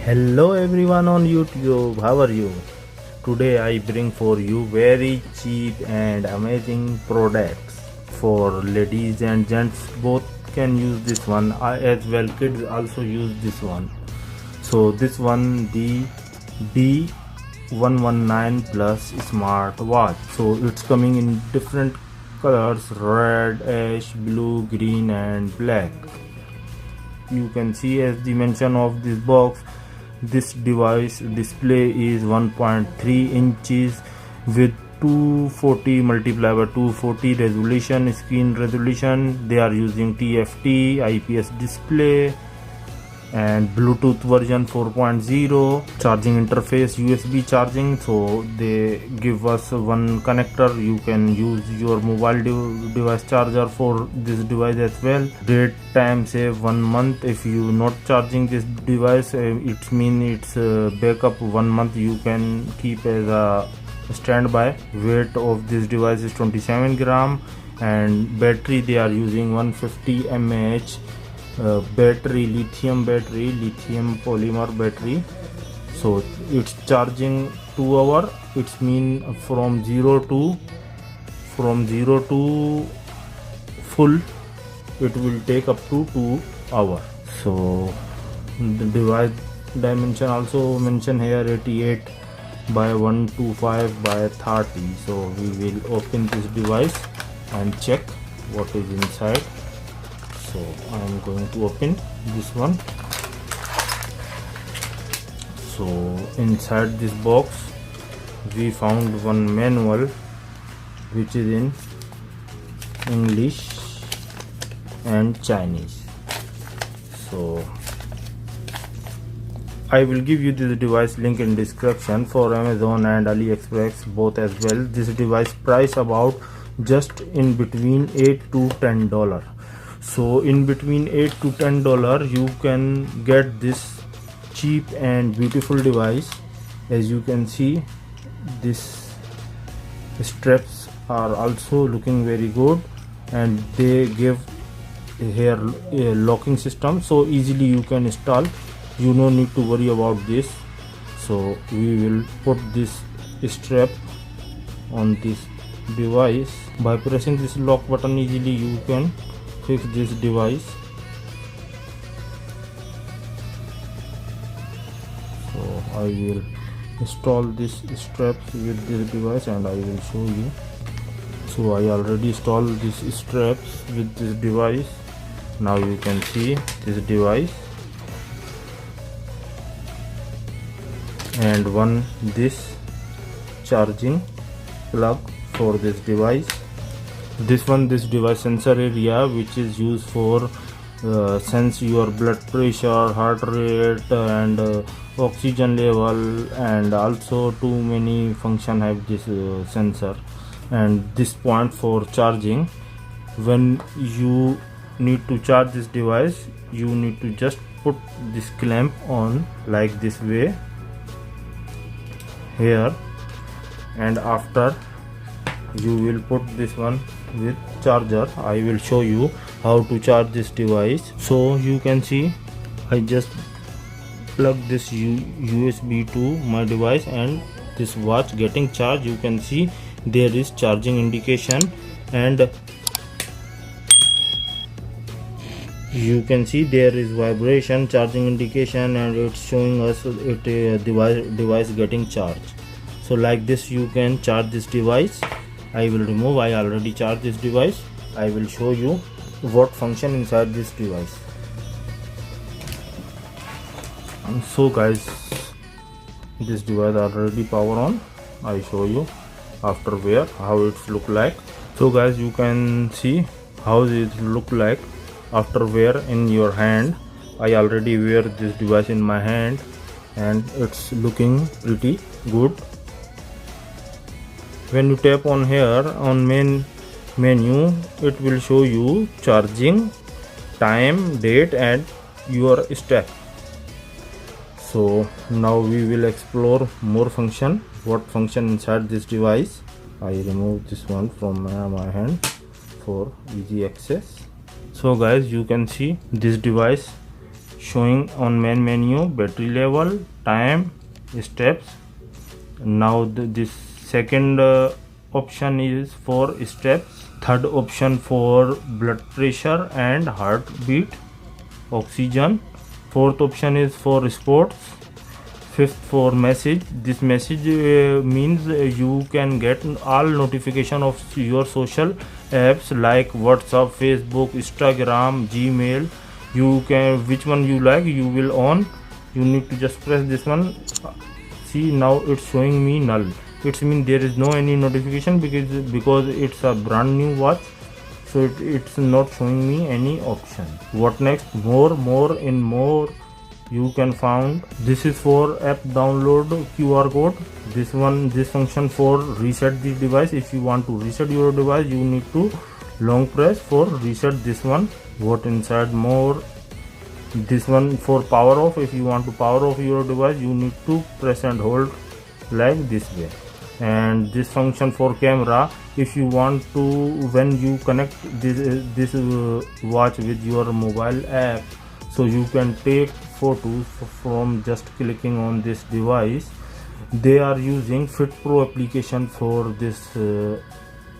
Hello everyone on YouTube, how are you? Today I bring for you very cheap and amazing products for ladies and gents. Both can use this one, as well kids also use this one. So this one, the D119 Plus Smartwatch. So it's coming in different colors: red, ash, blue, green and black. You can see as the mention of this box, this device display is 1.3 inches with 240 multiply by 240 resolution, screen resolution. They are using TFT IPS display and Bluetooth version 4.0, charging interface USB charging. So they give us one connector. You can use your mobile device charger for this device as well. Date time save 1 month. If you not charging this device, it means it's backup 1 month you can keep as a standby. Weight of this device is 27 gram, and battery they are using 150 mAh battery, lithium polymer battery. So it's charging 2 hour. It's mean from 0 to full it will take up to 2 hour. So the device dimension also mentioned here, 88 by 125 by 30. So we will open this device and check what is inside. So I am going to open this one. So inside this box we found one manual which is in English and Chinese. So I will give you this device link in description for Amazon and Aliexpress both as well. This device price about just in between $8 to $10. So in between $8 to $10 you can get this cheap and beautiful device. As you can see, this straps are also looking very good, and they give here a locking system, so easily you can install. You no need to worry about this. So we will put this strap on this device. By pressing this lock button, easily you can fix this device. So I will install this straps with this device and I will show you. So I already installed this straps with this device. Now you can see this device and this charging plug for this device. This device sensor area, which is used for sense your blood pressure, heart rate and oxygen level, and also too many function have this sensor. And this point for charging. When you need to charge this device, you need to just put this clamp on like this way here, and after you will put this one with charger. I will show you how to charge this device. So you can see I just plug this USB to my device and this watch getting charged. You can see there is charging indication, and you can see there is vibration, charging indication, and it's showing us device getting charged. So like this you can charge this device. I will remove. I already charged this device. I will show you what function inside this device. So guys, this device already power on. I show you after wear how it's look like. So guys, you can see how it look like after wear in your hand. I already wear this device in my hand and it's looking pretty good. When you tap on here on main menu, it will show you charging, time, date and your step. So now we will explore more function. What function inside this device? I remove this one from my hand for easy access. So guys, you can see this device showing on main menu battery level, time, steps. Now this second option is for steps, third option for blood pressure and heartbeat, oxygen, fourth option is for sports, fifth for message. This message means you can get all notification of your social apps like WhatsApp, Facebook, Instagram, Gmail. You can, which one you like, you will on. You need to just press this one. See, now it's showing me null. It means there is no any notification because it's a brand new watch, so it's not showing me any option. What next? More you can find. This is for app download QR code. This function for reset the device. If you want to reset your device, you need to long press for reset this one. What inside more? This one for power off. If you want to power off your device, you need to press and hold like this way. And this function for camera, if you want to, when you connect this watch with your mobile app, so you can take photos from just clicking on this device. They are using fitpro application for this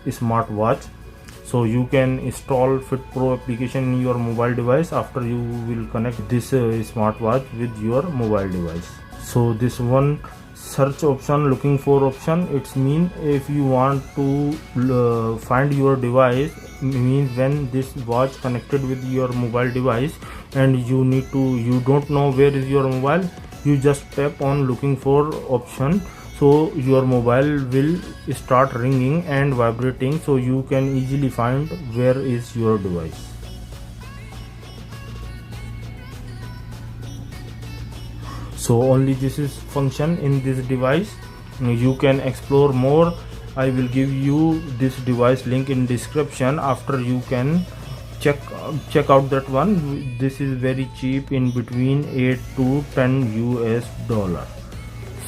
smartwatch. So you can install fitpro application in your mobile device after you will connect this smartwatch with your mobile device. So this one search option, looking for option, it's mean if you want to find your device, means when this watch connected with your mobile device and you don't know where is your mobile, you just tap on looking for option. So your mobile will start ringing and vibrating, so you can easily find where is your device. So only this is function in this device. You can explore more. I will give you this device link in description. After you can check out that one. This is very cheap, in between 8 to 10 US dollar.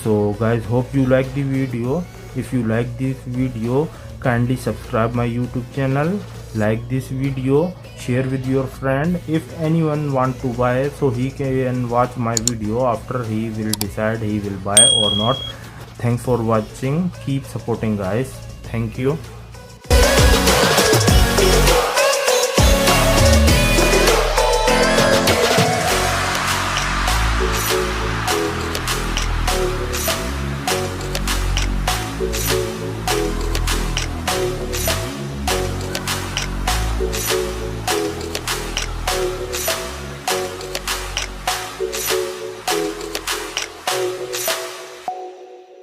So guys, hope you like the video. If you like this video, kindly subscribe my YouTube channel, like this video, share with your friend. If anyone want to buy, so he can watch my video, after he will decide he will buy or not. Thanks for watching. Keep supporting guys. Thank you.